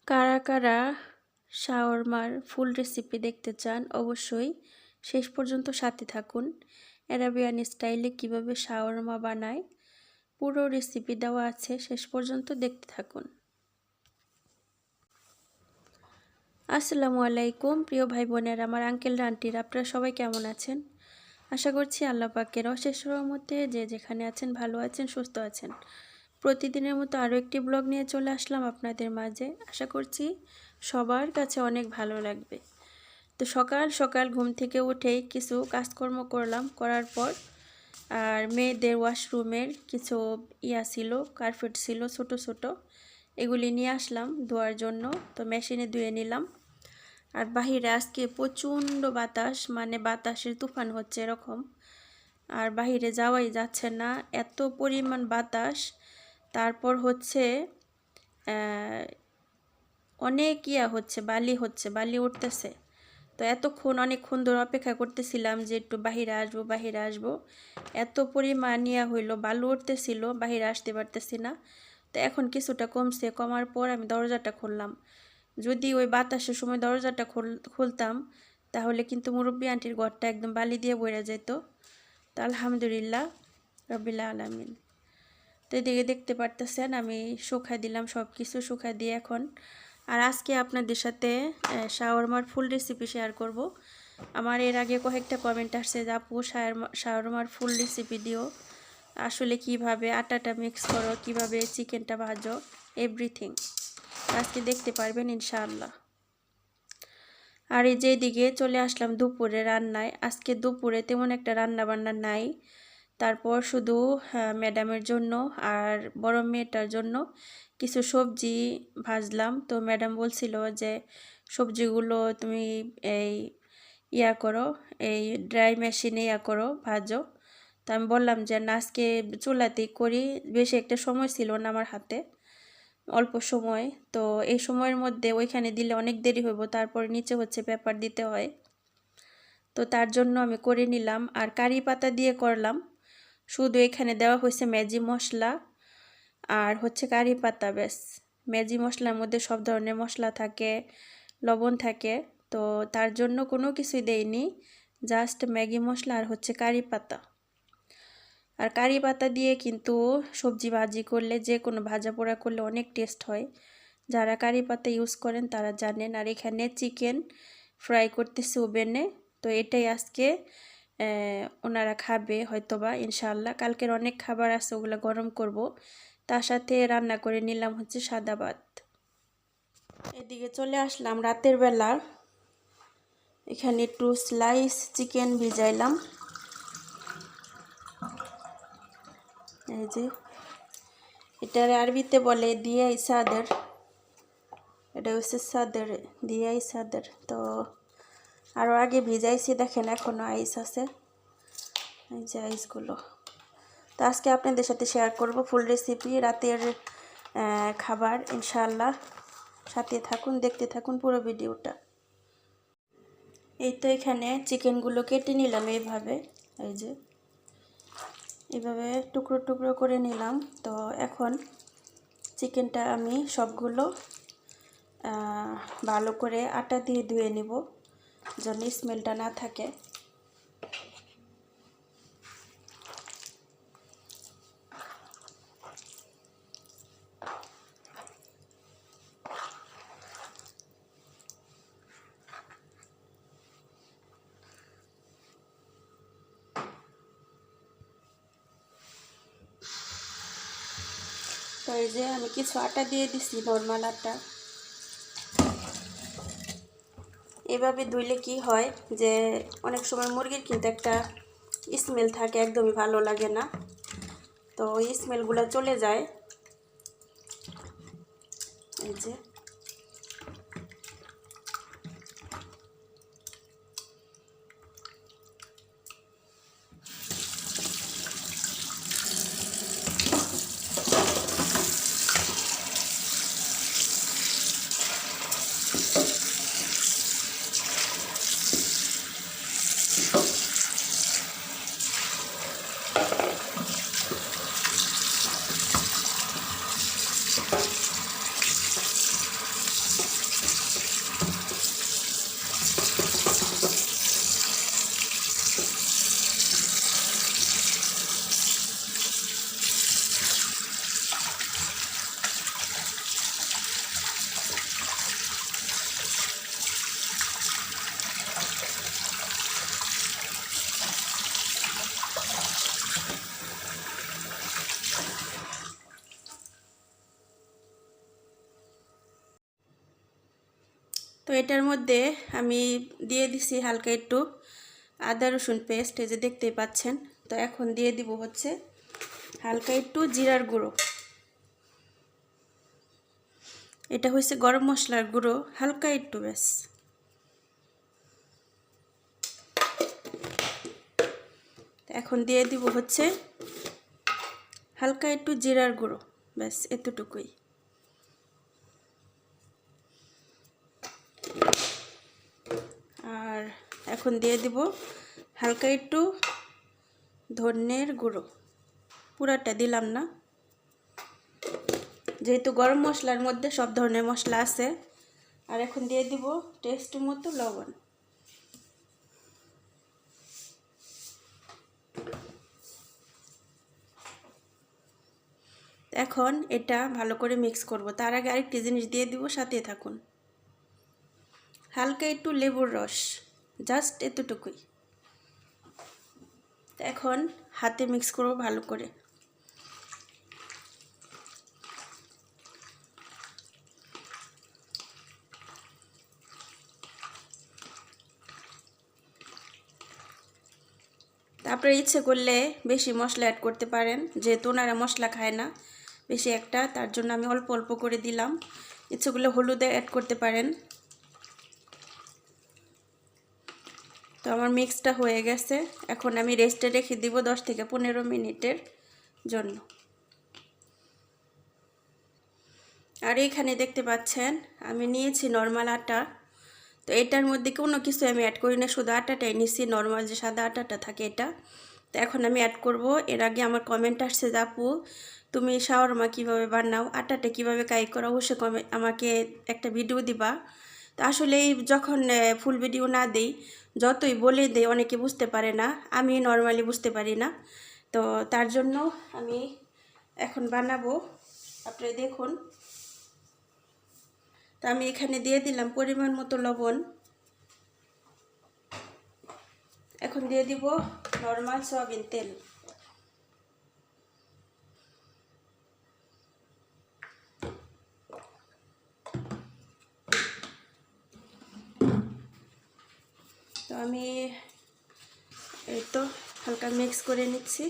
কারা কারা শাওয়ারমার ফুল রেসিপি দেখতে চান অবশ্যই শেষ পর্যন্ত সাথে থাকুন। অ্যারাবিয়ান স্টাইলে কিভাবে শাওয়ারমা বানায় পুরো রেসিপি দেওয়া আছে, শেষ পর্যন্ত দেখতে থাকুন। আসসালামু আলাইকুম প্রিয় ভাই বোনের, আমার আঙ্কেল আন্টির, আপনারা সবাই কেমন আছেন? আশা করছি আল্লাহ পাকের অশেষ রহমতে যে যেখানে আছেন ভালো আছেন, সুস্থ আছেন। প্রতিদিনের মতো আরও একটি ব্লগ নিয়ে চলে আসলাম আপনাদের মাঝে। আশা করছি সবার কাছে অনেক ভালো লাগবে। তো সকাল সকাল ঘুম থেকে উঠেই কিছু কাজকর্ম করলাম, করার পর আর মেয়েদের ওয়াশরুমের কিছু ছিল, কার্পেট ছিল ছোট ছোট, এগুলি নিয়ে আসলাম ধোয়ার জন্য। তো মেশিনে ধুয়ে নিলাম। আর বাহিরে আজকে প্রচণ্ড বাতাস, মানে বাতাসের তুফান হচ্ছে এরকম, আর বাহিরে যাওয়াই যাচ্ছে না, এত পরিমাণ বাতাস। তারপর হচ্ছে অনেক হচ্ছে, বালি উঠতেছে। তো অনেকক্ষণ ধরে অপেক্ষা করতেছিলাম যে একটু বাহিরে আসবো। এত পরিমাণ হইলো, বালু উঠতেছিল, বাহিরে আসতে পারতেছি না। তো এখন কিছুটা কমছে, কমার পর আমি দরজাটা খুললাম। যদি ওই বাতাসের সময় দরজাটা খুলতাম তাহলে কিন্তু মুরব্বী আন্টির ঘরটা একদম বালি দিয়ে বইরা যেত। তো আলহামদুলিল্লাহ রব্বিল আলামিন। তো এদিকে দেখতে পারতেছেন আমি শুকাই দিলাম, সব কিছু শুকাই দিয়ে এখন। আর আজকে আপনাদের সাথে শাওয়ারমার ফুল রেসিপি শেয়ার করব। আমার এর আগে কয়েকটা কমেন্ট আসছে যে আপু শাওয়ারমার ফুল রেসিপি দিও, আসলে কিভাবে আটাটা মিক্স করো, কিভাবে চিকেনটা ভাজো, এভরিথিং আজকে দেখতে পারবেন ইনশাআল্লাহ। আর এই যে দিকে চলে আসলাম দুপুরে রান্নায়। আজকে দুপুরে তেমন একটা রান্না বান্না নাই। তারপর শুধু ম্যাডামের জন্য আর বড় মেয়েটার জন্য কিছু সবজি ভাজলাম। তো ম্যাডাম বলছিল যে সবজিগুলো তুমি এই করো, এই ড্রাই মেশিনে করো, ভাজো। তো আমি বললাম যে না, আজকে চুলাতেই করি, বেশি একটা সময় ছিল না আমার হাতে, অল্প সময়। তো এই সময়ের মধ্যে ওইখানে দিলে অনেক দেরি হইব, তারপর নিচে হচ্ছে পেপার দিতে হয়। তো তার জন্য আমি করে নিলাম। আর কারি পাতা দিয়ে করলাম, শুধু এখানে দেওয়া হয়েছে ম্যাজি মশলা আর হচ্ছে কারি পাতা, ব্যাস। ম্যাজি মশলার মধ্যে সব ধরনের মশলা থাকে, লবণ থাকে, তো তার জন্য কোনো কিছুই দেয়নি, জাস্ট ম্যাগি মশলা আর হচ্ছে কারি পাতা। আর কারি পাতা দিয়ে কিন্তু সবজি ভাজি করলে, যে কোনো ভাজা পোড়া করলে অনেক টেস্ট হয়। যারা কারি পাতা ইউজ করেন তারা জানেন। আর এখানে চিকেন ফ্রাই করতেছে ওভেনে। তো এটাই আজকে ওনারা খাবে হয়তোবা ইনশাআল্লাহ। কালকের অনেক খাবার আছে, ওগুলো গরম করব। তার সাথে রান্না করে নিলাম হচ্ছে সাদা ভাত। এদিকে চলে আসলাম রাতের বেলা, এখানে একটু স্লাইস চিকেন ভিজাইলাম। এই যে এটার আরবিতে বলে দিয়াই সাদের, এটা হচ্ছে সাদের, দিয়াই সাদের। তো আরও আগে ভিজাইছি, দেখেন এখনও আইস আছে, এই যে আইসগুলো। তো আজকে আপনাদের সাথে শেয়ার করব ফুল রেসিপি, রাতের খাবার ইনশাআল্লাহ। সাথে থাকুন, দেখতে থাকুন পুরো ভিডিওটা। এই তো এখানে চিকেনগুলো কেটে নিলাম এইভাবে, এই যে এইভাবে টুকরো টুকরো করে নিলাম। তো এখন চিকেনটা আমি সবগুলো ভালো করে আটা দিয়ে ধুয়ে নিব, যেন স্মেলটা না থাকে। তো এই যে আমি কিছু আটা দিয়ে দিছি, নর্মাল আটা। এভাবে ধুইলে কি হয় যে অনেক সময় মুরগির কিন্তু একটা স্মেল থাকে, একদমই ভালো লাগে না। তো ওই স্মেলগুলো চলে যায়। এই যে তো এটার মধ্যে আমি দিয়ে দিছি হালকা একটু আদা রসুন পেস্ট, এই যে দেখতেই পাচ্ছেন। তো এখন দিয়ে দিব হচ্ছে হালকা একটু জিরার গুঁড়ো। এটা হচ্ছে গরম মশলার গুঁড়ো, হালকা একটু ব্যাস। এখন দিয়ে দিব হচ্ছে হালকা একটু জিরার গুঁড়ো, ব্যাস এতটুকুই। আর এখন দিয়ে দিব হালকা একটু ধনের গুঁড়ো, পুরাটা দিলাম না, যেহেতু গরম মশলার মধ্যে সব ধরনের মশলা আছে। আর এখন দিয়ে দিব টেস্ট মতো লবণ। এখন এটা ভালো করে মিক্স করব। তার আগে আরেকটি জিনিস দিয়ে দিব, সাথে থাকুন। হালকা একটু লেবুর রস, জাস্ট এতটুকুই। এখন হাতে মিক্স করব ভালো করে। তারপরে ইচ্ছে করলে বেশি মশলা অ্যাড করতে পারেন, যেহেতু ওনারা মশলা খায় না বেশি একটা, তার জন্য আমি অল্প অল্প করে দিলাম। ইচ্ছে করলে হলুদ অ্যাড করতে পারেন। তো আমার মিক্সটা হয়ে গেছে, এখন আমি রেস্টে রেখে দিব 10 থেকে 15 মিনিটের জন্য। আর এইখানে দেখতে পাচ্ছেন আমি নিয়েছি নর্মাল আটা। তো এটার মধ্যে কোনো কিছু আমি অ্যাড করি না, শুধু আটাটাই নিয়েছি, নর্মাল যে সাদা আটাটা থাকে এটা। তো এখন আমি অ্যাড করব। এর আগে আমার কমেন্ট আসছে যে আপু তুমি শাওয়ারমা কীভাবে বানাও, আটাটা কীভাবে কাই করো, অবশ্যই আমাকে একটা ভিডিও দিবা। তো আসলে যখন ফুল ভিডিও না দেই, যতই বলে দেই অনেকে বুঝতে পারে না, আমি নর্মালি বুঝতে পারি না। তো তার জন্য আমি এখন বানাবো, আপনারা দেখুন। তো আমি এখানে দিয়ে দিলাম পরিমাণ মতো লবণ। এখন দিয়ে দিব নর্মাল সয়াবিন তেল। তো আমি এই তো হালকা মিক্স করে নিচ্ছি।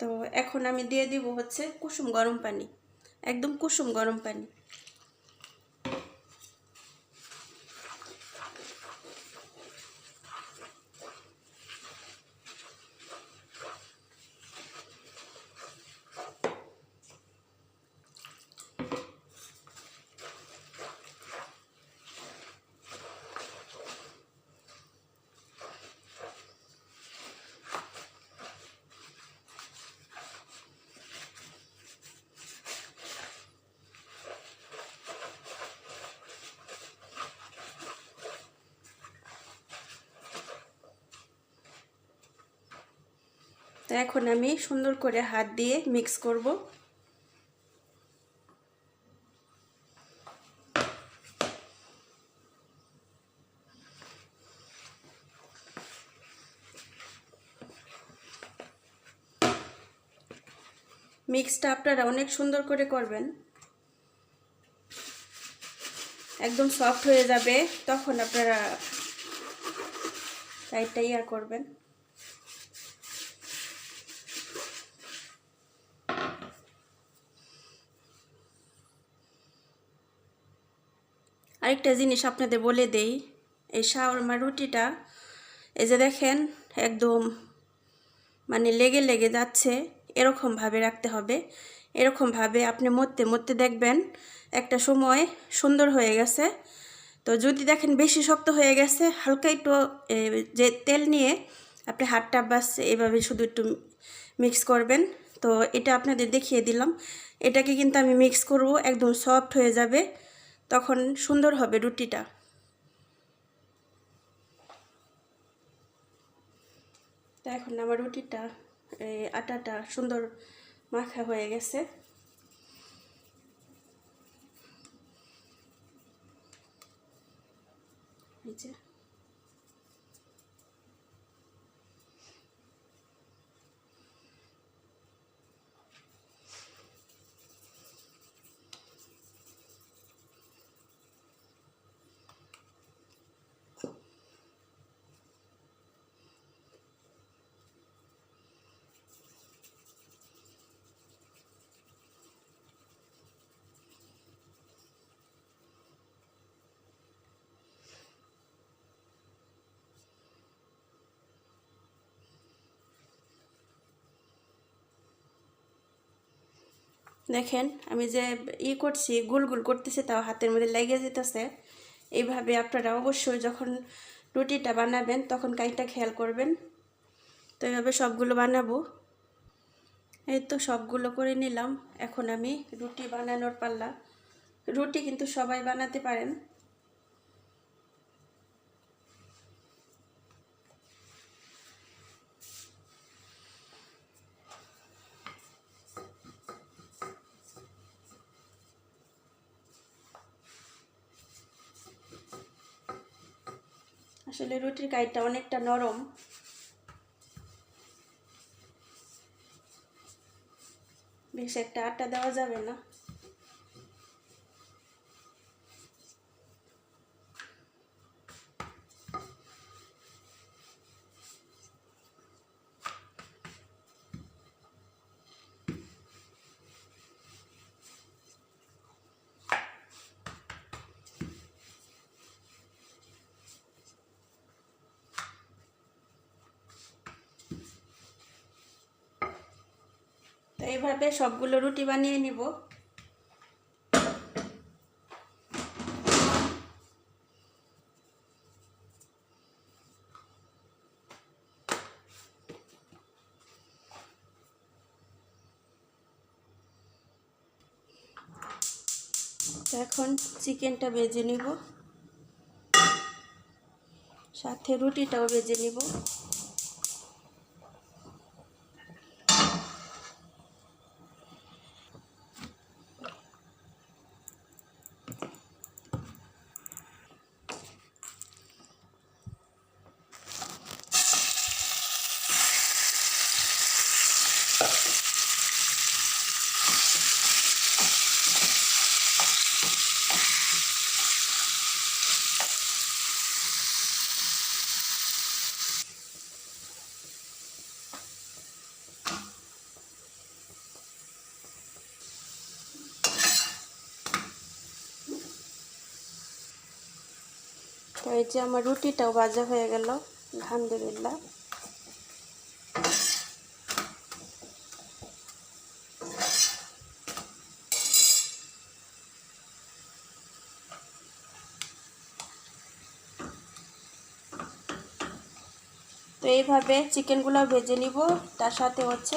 তো এখন আমি দিয়ে দিব হচ্ছে কুসুম গরম পানি, একদম কুসুম গরম পানি। তো এখন আমি সুন্দর করে হাত দিয়ে মিক্স করব। মিক্সটা আপনারা অনেক সুন্দর করে করবেন, একদম সফট হয়ে যাবে, তখন আপনারা সাইডটা ইয়া করবেন। আরেকটা জিনিস আপনাদের বলে দেই, এই শাওয়ারমা রুটিটা এই যে দেখেন একদম মানে লেগে লেগে যাচ্ছে, এরকমভাবে রাখতে হবে। এরকমভাবে আপনি মরতে মরতে দেখবেন একটা সময় সুন্দর হয়ে গেছে। তো যদি দেখেন বেশি শক্ত হয়ে গেছে, হালকা একটু যে তেল নিয়ে আপনি হাতটা বাস এভাবে শুধু একটু মিক্স করবেন। তো এটা আপনাদের দেখিয়ে দিলাম। এটাকে কিন্তু আমি মিক্স করব, একদম সফট হয়ে যাবে, তখন সুন্দর হবে রুটিটা। তো এখন আমার রুটিটা আটাটা সুন্দর মাখা হয়ে গেছে। এই যে দেখেন আমি যে করছি, গোল গোল করতেছি, তাও হাতের মধ্যে লেগে যেতেছে। এইভাবে আপনারা অবশ্যই যখন রুটিটা বানাবেন তখন কাইটা খেয়াল করবেন। তো এইভাবে সবগুলো বানাবো। এই তো সবগুলো করে নিলাম। এখন আমি রুটি বানানোর পাল্লা। রুটি কিন্তু সবাই বানাতে পারেন। আসলে রুটির কাইটা অনেকটা নরম, বেশ একটা আটা দেওয়া যাবে না। তো এইভাবে সবগুলো রুটি বানিয়ে নিব। তো এখন চিকেনটা ভেজে নিব, সাথে রুটিটাও ভেজে নিব। তো এই যে আমার রুটিটাও ভাজা হয়ে গেল, আলহামদুলিল্লাহ। তো এইভাবে চিকেনগুলো ভেজে নিব, তার সাথে হচ্ছে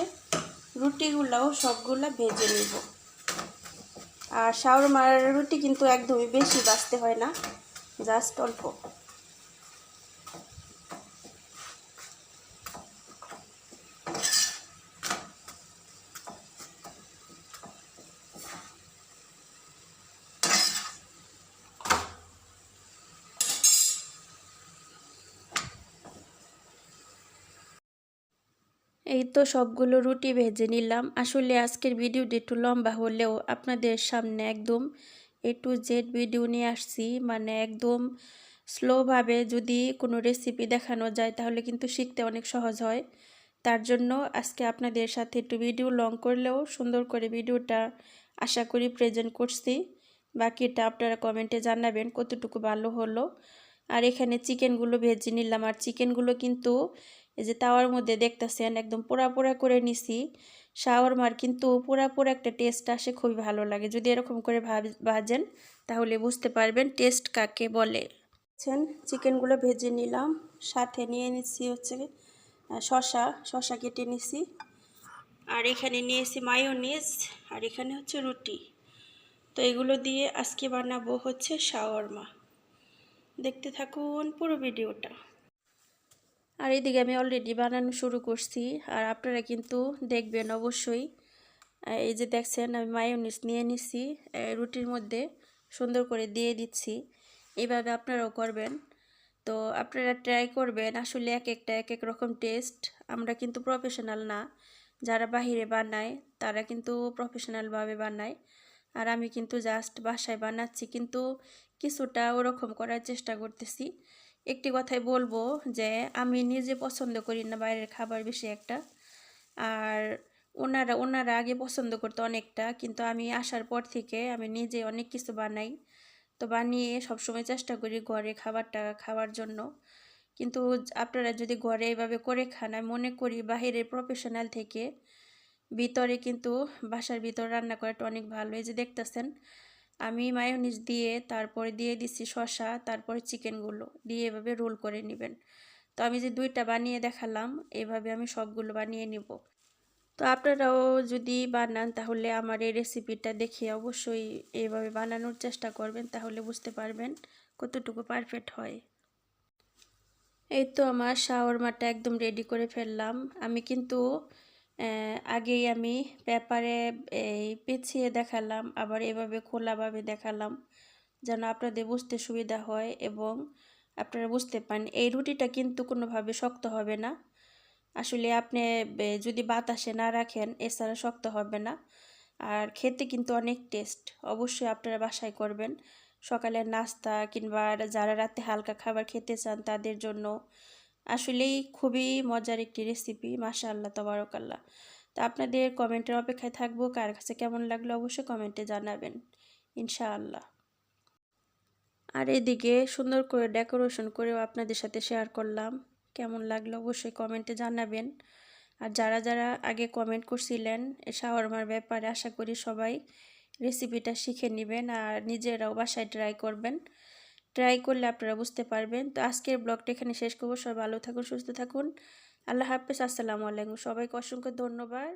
রুটিগুলোও সবগুলো ভেজে নিব। আর শাওরমার রুটি কিন্তু একদমই বেশি ভাজতে হয় না, জাস্ট অল্প। এই তো সবগুলো রুটি ভেজে নিলাম। আসলে আজকের ভিডিওটি একটু লম্বা হলেও আপনাদের সামনে একদম A to Z ভিডিও নিয়ে আসছি। মানে একদম স্লোভাবে যদি কোনো রেসিপি দেখানো যায় তাহলে কিন্তু শিখতে অনেক সহজ হয়। তার জন্য আজকে আপনাদের সাথে একটু ভিডিও লং করলেও সুন্দর করে ভিডিওটা আশা করি প্রেজেন্ট করছি। বাকিটা আপনারা কমেন্টে জানাবেন কতটুকু ভালো হলো। আর এখানে চিকেনগুলো ভেজে নিলাম, আর চিকেনগুলো কিন্তু এই যে তাওয়ার মধ্যে দেখতেছেন একদম পোড়া পোড়া করে নিছি। শাওয়ারমার কিন্তু পোড়া পোড়া একটা টেস্ট আসে, খুবই ভালো লাগে। যদি এরকম করে ভাজেন তাহলে বুঝতে পারবেন টেস্ট কাকে বলে। চিকেনগুলো ভেজে নিলাম, সাথে নিয়ে নিচ্ছি হচ্ছে শসা কেটে নিছি, আর এখানে নিয়েছি মায়োনিজ, আর এখানে হচ্ছে রুটি। তো এগুলো দিয়ে আজকে বানাবো হচ্ছে শাওয়ারমা। দেখতে থাকুন পুরো ভিডিওটা। আর এদিকে আমি অলরেডি বানানো শুরু করছি, আর আপনারা কিন্তু দেখবেন অবশ্যই। এই যে দেখছেন আমি মায়োনিজ নিয়ে নিছি, রুটির মধ্যে সুন্দর করে দিয়ে দিচ্ছি। এইভাবে আপনারাও করবেন। তো আপনারা ট্রাই করবেন। আসলে এক এক রকম টেস্ট। আমরা কিন্তু প্রফেশনাল না, যারা বাহিরে বানায় তারা কিন্তু প্রফেশনালভাবে বানায়। আর আমি কিন্তু জাস্ট বাসায় বানাচ্ছি, কিন্তু কিছুটা ওরকম করার চেষ্টা করতেছি। একটি কথাই বলবো যে আমি নিজে পছন্দ করি না বাইরের খাবার বেশি একটা। আর ওনারা আগে পছন্দ করতো অনেকটা, কিন্তু আমি আসার পর থেকে আমি নিজে অনেক কিছু বানাই। তো বানিয়ে সবসময় চেষ্টা করি ঘরে খাবারটা খাওয়ার জন্য। কিন্তু আপনারা যদি ঘরে এভাবে করে খান, আমি মনে করি বাহিরের প্রফেশনাল থেকে ভিতরে কিন্তু বাসার ভিতর রান্না করাটা অনেক ভালো। এই যে দেখতেছেন আমি মায়োনিজ দিয়ে তারপরে দিয়ে দিচ্ছি শসা, তারপরে চিকেনগুলো দিয়ে এভাবে রোল করে নেবেন। তো আমি যে 2টা বানিয়ে দেখালাম, এভাবে আমি সবগুলো বানিয়ে নিব। তো আপনারাও যদি বানান তাহলে আমার এই রেসিপিটা দেখে অবশ্যই এইভাবে বানানোর চেষ্টা করবেন, তাহলে বুঝতে পারবেন কতটুকু পারফেক্ট হয়। এই তো আমার শাওয়ারমাটা একদম রেডি করে ফেললাম। আমি কিন্তু আগেই আমি পেপারে এই পেঁচিয়ে দেখালাম, আবার এভাবে খোলাভাবে দেখালাম যেন আপনাদের বুঝতে সুবিধা হয় এবং আপনারা বুঝতে পারেন। এই রুটিটা কিন্তু কোনোভাবে শক্ত হবে না। আসলে আপনি যদি বাতাসে না রাখেন এছাড়া শক্ত হবে না। আর খেতে কিন্তু অনেক টেস্ট। অবশ্যই আপনারা বাসায় করবেন। সকালের নাস্তা কিংবা যারা রাতে হালকা খাবার খেতে চান তাদের জন্য আসলেই খুবই মজার একটি রেসিপি। মাশাআল্লাহ তাবারাকাল্লাহ। তো আপনাদের কমেন্টের অপেক্ষায় থাকবো। কার কাছে কেমন লাগলো অবশ্যই কমেন্টে জানাবেন ইনশাআল্লাহ। আর এদিকে সুন্দর করে ডেকোরেশন করেও আপনাদের সাথে শেয়ার করলাম। কেমন লাগলো অবশ্যই কমেন্টে জানাবেন। আর যারা যারা আগে কমেন্ট করছিলেন শাওয়ারমার ব্যাপারে, আশা করি সবাই রেসিপিটা শিখে নেবেন আর নিজেরাও বাসায় ট্রাই করবেন। ট্রাই করলে আপনারা বুঝতে পারবেন। তো আজকের ব্লগটা এখানে শেষ করবো। সবাই ভালো থাকুন, সুস্থ থাকুন। আল্লাহ হাফেজ, আসসালামু আলাইকুম। সবাইকে অসংখ্য ধন্যবাদ।